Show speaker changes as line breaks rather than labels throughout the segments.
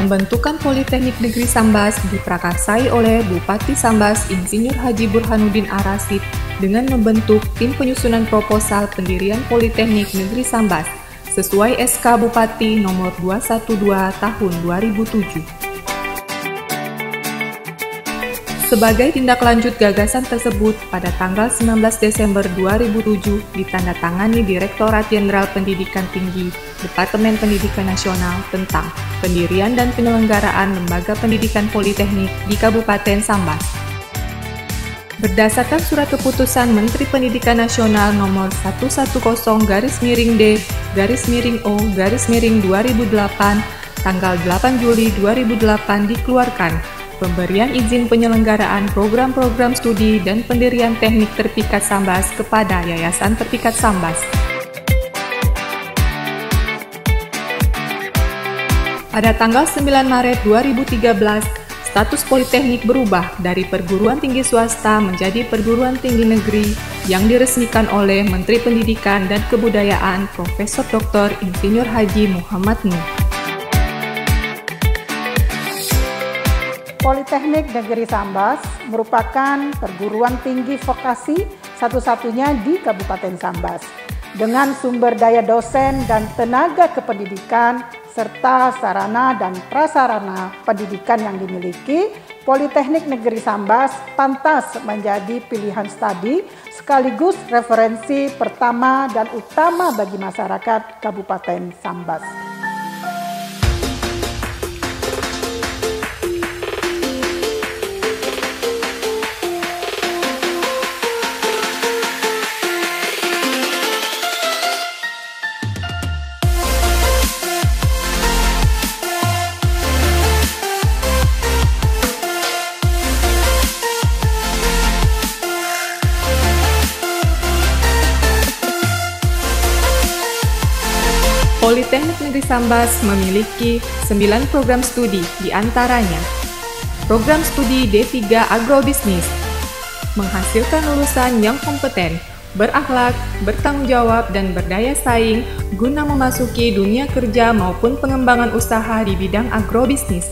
Pembentukan Politeknik Negeri Sambas diprakarsai oleh Bupati Sambas Insinyur Haji Burhanuddin Ar-Rasyid dengan membentuk tim penyusunan proposal pendirian Politeknik Negeri Sambas sesuai SK Bupati nomor 212 tahun 2007. Sebagai tindak lanjut gagasan tersebut, pada tanggal 19 Desember 2007 ditandatangani Direktorat Jenderal Pendidikan Tinggi Departemen Pendidikan Nasional tentang pendirian dan penyelenggaraan Lembaga Pendidikan Politeknik di Kabupaten Sambas. Berdasarkan Surat Keputusan Menteri Pendidikan Nasional Nomor 110-D-O-2008 tanggal 8 Juli 2008 dikeluarkan pemberian izin penyelenggaraan program-program studi dan pendirian teknik Terpikat Sambas kepada Yayasan Terpikat Sambas. Pada tanggal 9 Maret 2013, status Politeknik berubah dari perguruan tinggi swasta menjadi perguruan tinggi negeri yang diresmikan oleh Menteri Pendidikan dan Kebudayaan Profesor Dr. Insinyur Haji Muhammad Nuh.
Politeknik Negeri Sambas merupakan perguruan tinggi vokasi satu-satunya di Kabupaten Sambas dengan sumber daya dosen dan tenaga kependidikan serta sarana dan prasarana pendidikan yang dimiliki. Politeknik Negeri Sambas pantas menjadi pilihan studi sekaligus referensi pertama dan utama bagi masyarakat Kabupaten Sambas.
Politeknik Negeri Sambas memiliki 9 program studi, diantaranya program studi D3 Agrobisnis, menghasilkan lulusan yang kompeten, berakhlak, bertanggung jawab, dan berdaya saing guna memasuki dunia kerja maupun pengembangan usaha di bidang agrobisnis.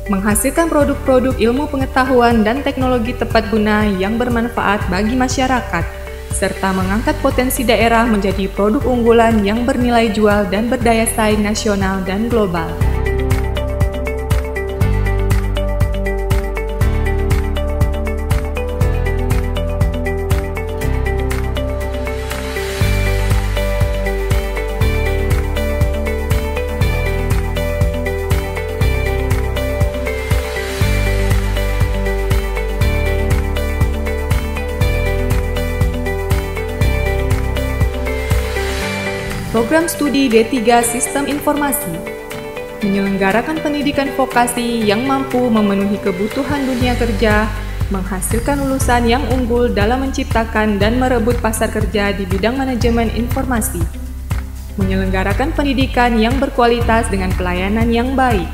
Menghasilkan produk-produk ilmu pengetahuan dan teknologi tepat guna yang bermanfaat bagi masyarakat, serta mengangkat potensi daerah menjadi produk unggulan yang bernilai jual dan berdaya saing nasional dan global. Program studi D3 Sistem Informasi menyelenggarakan pendidikan vokasi yang mampu memenuhi kebutuhan dunia kerja, menghasilkan lulusan yang unggul dalam menciptakan dan merebut pasar kerja di bidang manajemen informasi, menyelenggarakan pendidikan yang berkualitas dengan pelayanan yang baik,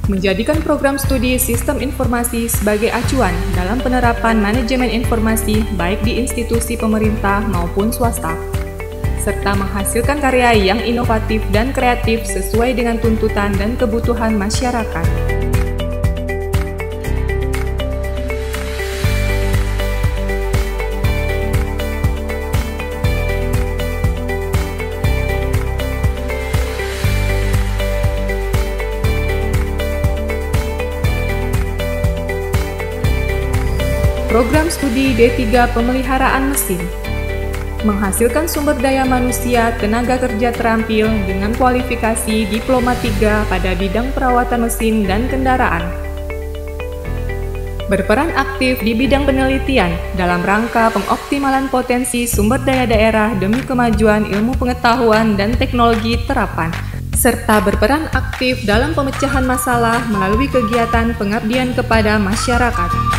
menjadikan program studi Sistem Informasi sebagai acuan dalam penerapan manajemen informasi baik di institusi pemerintah maupun swasta, serta menghasilkan karya yang inovatif dan kreatif sesuai dengan tuntutan dan kebutuhan masyarakat. Program studi D3 Pemeliharaan Mesin menghasilkan sumber daya manusia tenaga kerja terampil dengan kualifikasi Diploma 3 pada bidang perawatan mesin dan kendaraan. Berperan aktif di bidang penelitian dalam rangka pengoptimalan potensi sumber daya daerah demi kemajuan ilmu pengetahuan dan teknologi terapan, serta berperan aktif dalam pemecahan masalah melalui kegiatan pengabdian kepada masyarakat.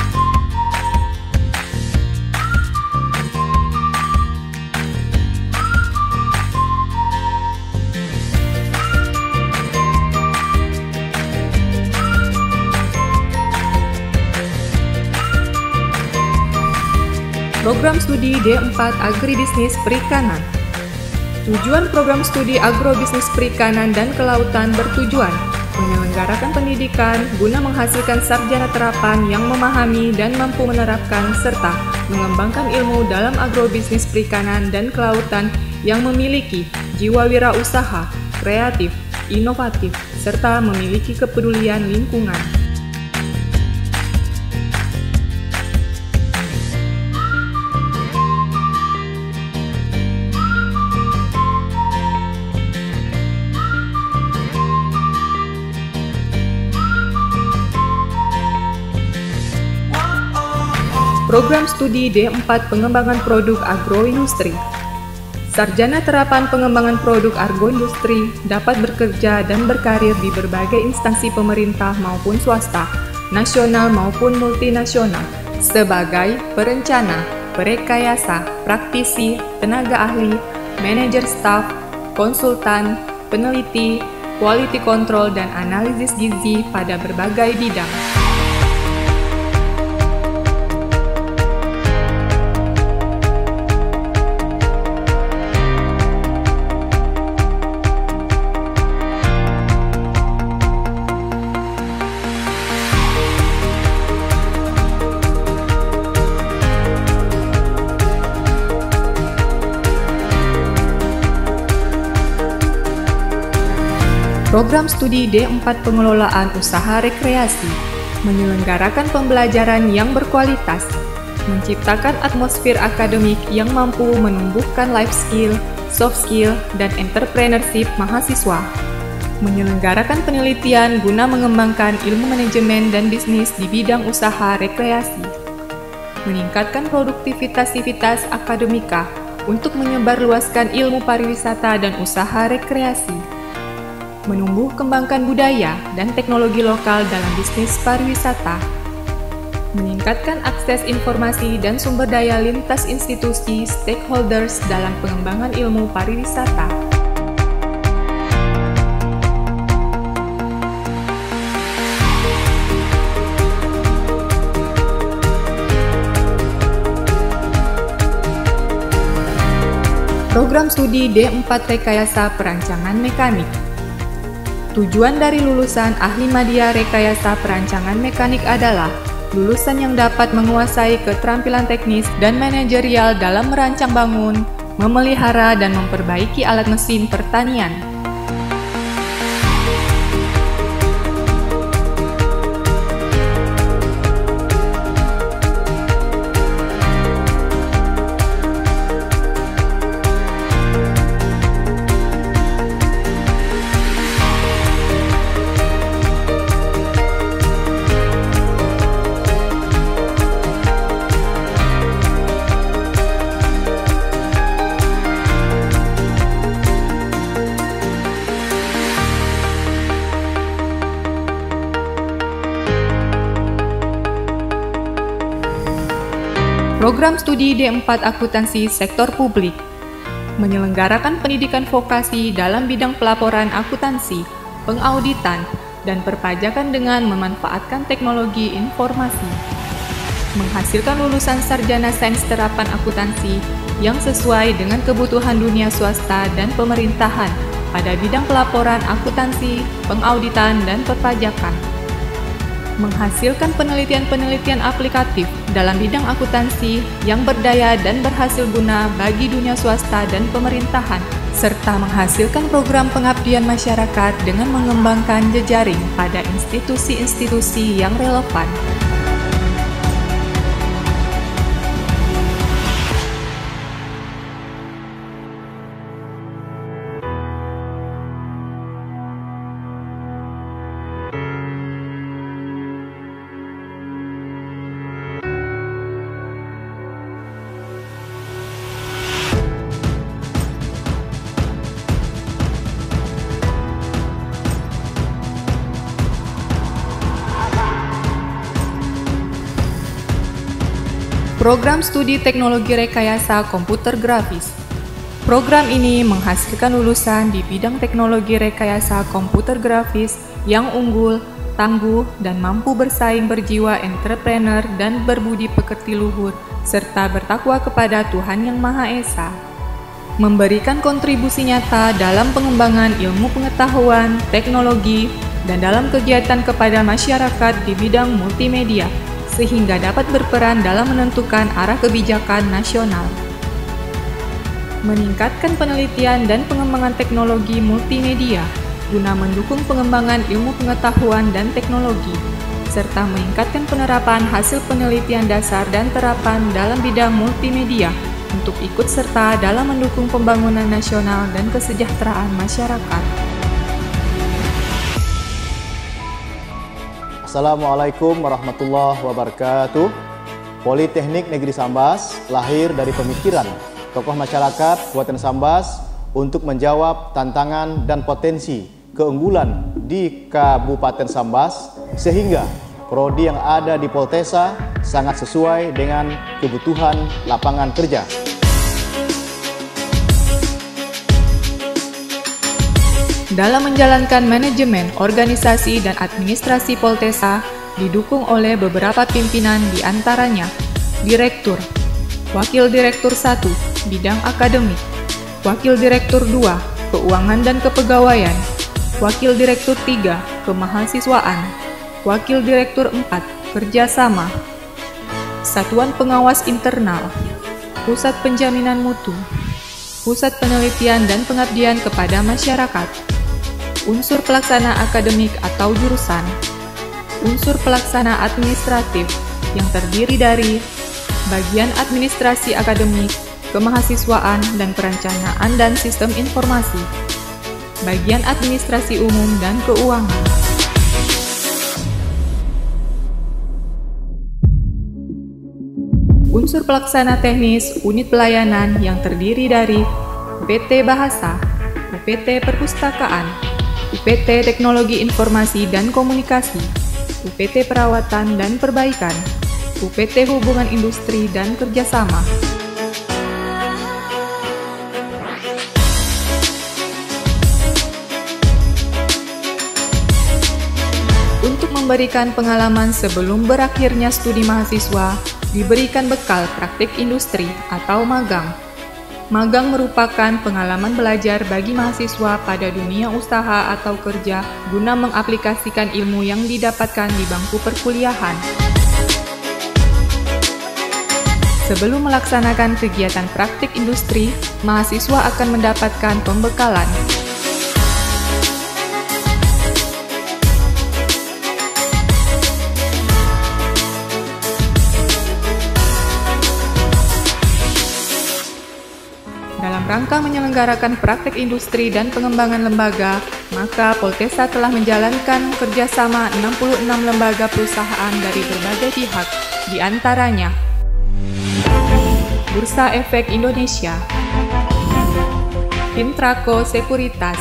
Program studi D4 Agribisnis Perikanan Tujuan program studi agrobisnis perikanan dan kelautan bertujuan menyelenggarakan pendidikan guna menghasilkan sarjana terapan yang memahami dan mampu menerapkan serta mengembangkan ilmu dalam agrobisnis perikanan dan kelautan yang memiliki jiwa wirausaha, kreatif, inovatif, serta memiliki kepedulian lingkungan. Program Studi D4 Pengembangan Produk Agroindustri. Sarjana terapan pengembangan produk agroindustri dapat bekerja dan berkarir di berbagai instansi pemerintah maupun swasta, nasional maupun multinasional, sebagai perencana, perekayasa, praktisi, tenaga ahli, manajer staf, konsultan, peneliti, quality control, dan analisis gizi pada berbagai bidang. Program Studi D4 Pengelolaan Usaha Rekreasi menyelenggarakan pembelajaran yang berkualitas, menciptakan atmosfer akademik yang mampu menumbuhkan life skill, soft skill, dan entrepreneurship mahasiswa, menyelenggarakan penelitian guna mengembangkan ilmu manajemen dan bisnis di bidang usaha rekreasi, meningkatkan produktivitas akademika untuk menyebarluaskan ilmu pariwisata dan usaha rekreasi, menumbuh kembangkan budaya dan teknologi lokal dalam bisnis pariwisata, meningkatkan akses informasi dan sumber daya lintas institusi stakeholders dalam pengembangan ilmu pariwisata. Program Studi D4 Rekayasa Perancangan Mekanik. Tujuan dari lulusan Ahli Madya Rekayasa Perancangan Mekanik adalah lulusan yang dapat menguasai keterampilan teknis dan manajerial dalam merancang bangun, memelihara, dan memperbaiki alat mesin pertanian. Program Studi D4 Akuntansi Sektor Publik menyelenggarakan pendidikan vokasi dalam bidang pelaporan akuntansi, pengauditan, dan perpajakan dengan memanfaatkan teknologi informasi, menghasilkan lulusan sarjana sains terapan akuntansi yang sesuai dengan kebutuhan dunia swasta dan pemerintahan pada bidang pelaporan akuntansi, pengauditan, dan perpajakan, menghasilkan penelitian-penelitian aplikatif dalam bidang akuntansi yang berdaya dan berhasil guna bagi dunia swasta dan pemerintahan, serta menghasilkan program pengabdian masyarakat dengan mengembangkan jejaring pada institusi-institusi yang relevan. Program Studi Teknologi Rekayasa Komputer Grafis. Program ini menghasilkan lulusan di bidang teknologi rekayasa komputer grafis yang unggul, tangguh, dan mampu bersaing berjiwa entrepreneur dan berbudi pekerti luhur, serta bertakwa kepada Tuhan Yang Maha Esa. memberikan kontribusi nyata dalam pengembangan ilmu pengetahuan, teknologi, dan dalam kegiatan kepada masyarakat di bidang multimedia, sehingga dapat berperan dalam menentukan arah kebijakan nasional. Meningkatkan penelitian dan pengembangan teknologi multimedia guna mendukung pengembangan ilmu pengetahuan dan teknologi, serta meningkatkan penerapan hasil penelitian dasar dan terapan dalam bidang multimedia untuk ikut serta dalam mendukung pembangunan nasional dan kesejahteraan masyarakat.
Assalamualaikum warahmatullahi wabarakatuh. Politeknik Negeri Sambas lahir dari pemikiran tokoh masyarakat Kabupaten Sambas untuk menjawab tantangan dan potensi keunggulan di Kabupaten Sambas, sehingga prodi yang ada di Poltesa sangat sesuai dengan kebutuhan lapangan kerja.
Dalam menjalankan manajemen, organisasi, dan administrasi Poltesa didukung oleh beberapa pimpinan, di antaranya Direktur, Wakil Direktur 1, Bidang Akademik, Wakil Direktur 2, Keuangan dan Kepegawaian, Wakil Direktur 3, Kemahasiswaan, Wakil Direktur 4, Kerjasama, Satuan Pengawas Internal, Pusat Penjaminan Mutu, Pusat Penelitian dan Pengabdian kepada Masyarakat, unsur pelaksana akademik atau jurusan, unsur pelaksana administratif yang terdiri dari bagian administrasi akademik, kemahasiswaan dan perencanaan dan sistem informasi, bagian administrasi umum dan keuangan. Unsur pelaksana teknis unit pelayanan yang terdiri dari UPT Bahasa, UPT Perpustakaan, UPT Teknologi Informasi dan Komunikasi, UPT Perawatan dan Perbaikan, UPT Hubungan Industri dan Kerjasama. Untuk memberikan pengalaman sebelum berakhirnya studi mahasiswa, diberikan bekal praktik industri atau magang. Magang merupakan pengalaman belajar bagi mahasiswa pada dunia usaha atau kerja guna mengaplikasikan ilmu yang didapatkan di bangku perkuliahan. Sebelum melaksanakan kegiatan praktik industri, mahasiswa akan mendapatkan pembekalan. Dalam rangka menyelenggarakan praktik industri dan pengembangan lembaga, maka Poltesa telah menjalankan kerjasama 66 lembaga perusahaan dari berbagai pihak, di antaranya Bursa Efek Indonesia, Intraco Sekuritas,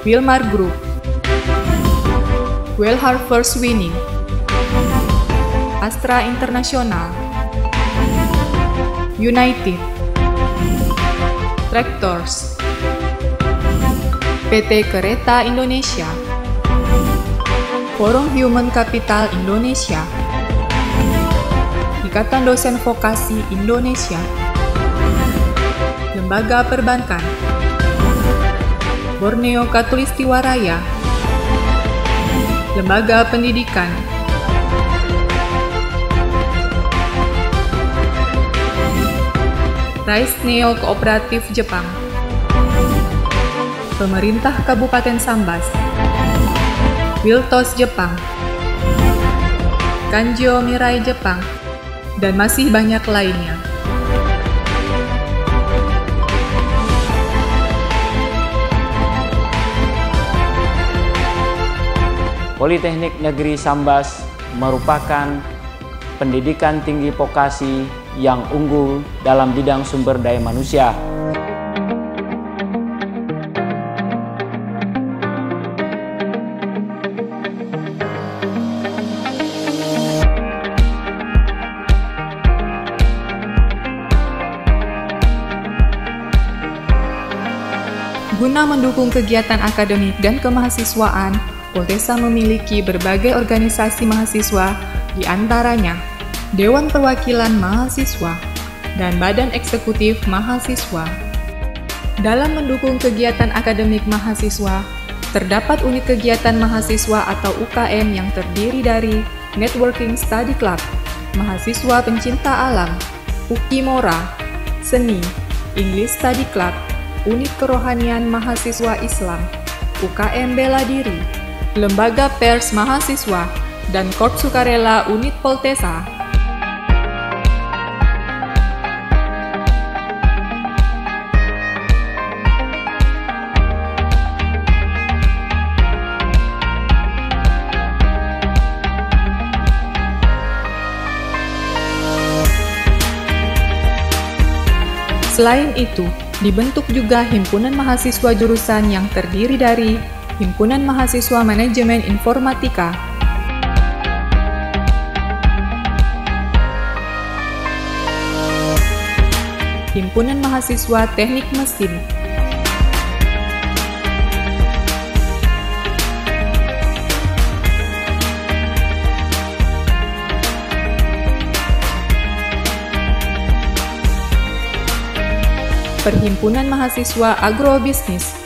Wilmar Group, Well Harvest Winning, Astra Internasional, United, Tractors, PT Kereta Indonesia, Forum Human Capital Indonesia, Ikatan Dosen Vokasi Indonesia, Lembaga Perbankan, Borneo Khatulistiwa Raya, Lembaga Pendidikan, Rice Neo Kooperatif Jepang, Pemerintah Kabupaten Sambas, Wiltos Jepang, Kanjo Mirai Jepang, dan masih banyak lainnya.
Politeknik Negeri Sambas merupakan pendidikan tinggi vokasi yang unggul dalam bidang sumber daya manusia.
Guna mendukung kegiatan akademik dan kemahasiswaan, Poltesa memiliki berbagai organisasi mahasiswa, di antaranya Dewan Perwakilan Mahasiswa, dan Badan Eksekutif Mahasiswa. Dalam mendukung kegiatan akademik mahasiswa, terdapat unit kegiatan mahasiswa atau UKM yang terdiri dari Networking Study Club, Mahasiswa Pencinta Alam, Ukimora, Seni, English Study Club, Unit Kerohanian Mahasiswa Islam, UKM Bela Diri, Lembaga Pers Mahasiswa, dan Korps Sukarela Unit Poltesa. Selain itu, dibentuk juga Himpunan Mahasiswa Jurusan yang terdiri dari Himpunan Mahasiswa Manajemen Informatika, Himpunan Mahasiswa Teknik Mesin, Perhimpunan Mahasiswa Agrobisnis,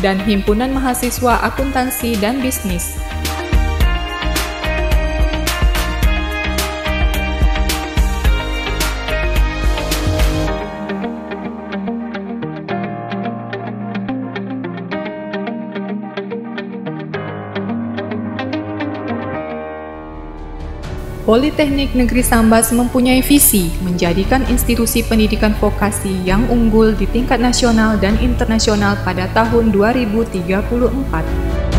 dan Himpunan Mahasiswa Akuntansi dan Bisnis. Politeknik Negeri Sambas mempunyai visi menjadikan institusi pendidikan vokasi yang unggul di tingkat nasional dan internasional pada tahun 2034.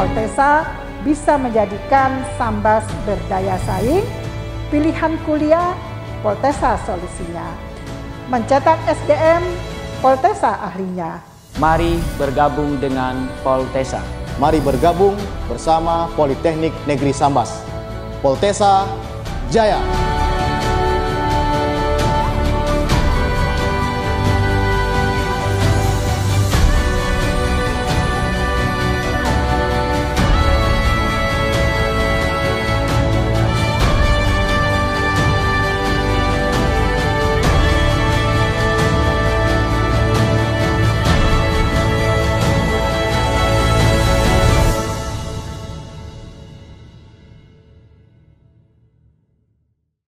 Poltesa bisa menjadikan Sambas berdaya saing, pilihan kuliah, Poltesa solusinya. Mencetak SDM, Poltesa ahlinya.
Mari bergabung dengan Poltesa.
Mari bergabung bersama Politeknik Negeri Sambas. Poltesa Jaya!